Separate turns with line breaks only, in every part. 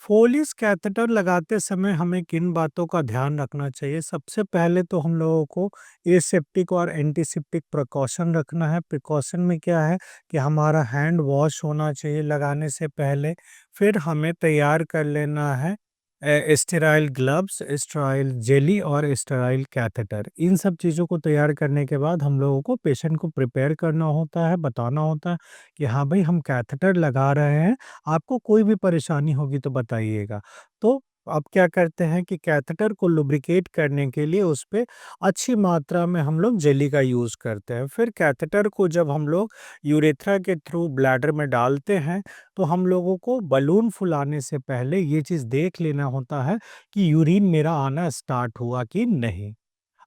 फोलिस catheter लगाते समय हमें किन बातों का ध्यान रखना चाहिए? सबसे पहले तो हम लोगों को एसेप्टिक और एंटीसेप्टिक प्रिकॉशन रखना है। प्रिकॉशन में क्या है कि हमारा हैंड वॉश होना चाहिए लगाने से पहले। फिर हमें तैयार कर लेना है स्टेराइल ग्लव्स, स्टेराइल जेली और स्टेराइल कैथेटर। इन सब चीज़ों को तैयार करने के बाद हम लोगों को पेशेंट को प्रिपेयर करना होता है, बताना होता है कि हाँ भाई हम कैथेटर लगा रहे हैं, आपको कोई भी परेशानी होगी तो बताइएगा। तो अब क्या करते हैं कि कैथेटर को लुब्रिकेट करने के लिए उस पे अच्छी मात्रा में हम लोग जेली का यूज़ करते हैं। फिर कैथेटर को जब हम लोग यूरेथ्रा के थ्रू ब्लैडर में डालते हैं, तो हम लोगों को बलून फुलाने से पहले ये चीज़ देख लेना होता है कि यूरिन मेरा आना स्टार्ट हुआ कि नहीं।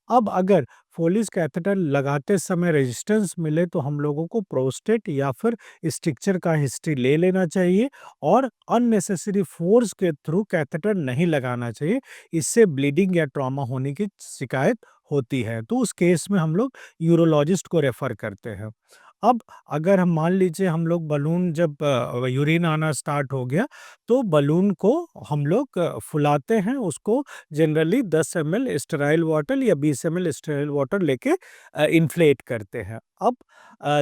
अब अगर फोलिस कैथेटर लगाते समय रेजिस्टेंस मिले तो हम लोगों को प्रोस्टेट या फिर स्ट्रक्चर का हिस्ट्री ले लेना चाहिए और अननेसेसरी फोर्स के थ्रू कैथेटर नहीं लगाना चाहिए। इससे ब्लीडिंग या ट्रॉमा होने की शिकायत होती है, तो उस केस में हम लोग यूरोलॉजिस्ट को रेफर करते हैं। अब अगर हम मान लीजिए हम लोग बलून जब यूरिन आना स्टार्ट हो गया, तो बलून को हम लोग फुलाते हैं। उसको जनरली 10 एमएल स्टेराइल वाटर या 20 एमएल स्टेराइल वाटर लेके इन्फ्लेट करते हैं। अब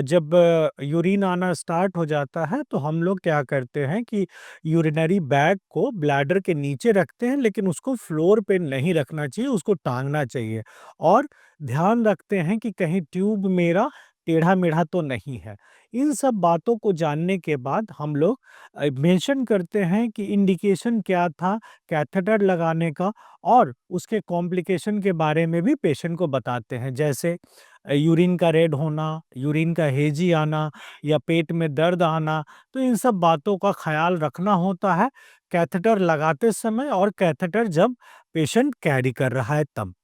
जब यूरिन आना स्टार्ट हो जाता है तो हम लोग क्या करते हैं कि यूरिनरी बैग को ब्लैडर के नीचे रखते हैं, लेकिन उसको फ्लोर पे नहीं रखना चाहिए, उसको टांगना चाहिए और ध्यान रखते हैं कि कहीं ट्यूब मेरा टेढ़ा-मेढ़ा तो नहीं है। इन सब बातों को जानने के बाद हम लोग मेंशन करते हैं कि इंडिकेशन क्या था कैथेटर लगाने का और उसके कॉम्प्लिकेशन के बारे में भी पेशेंट को बताते हैं। जैसे यूरिन का रेड होना, यूरिन का हेजी आना या पेट में दर्द आना, तो इन सब बातों का ख़्याल रखना होता है कैथेटर लगाते समय और कैथेटर जब पेशेंट कैरी कर रहा है तब।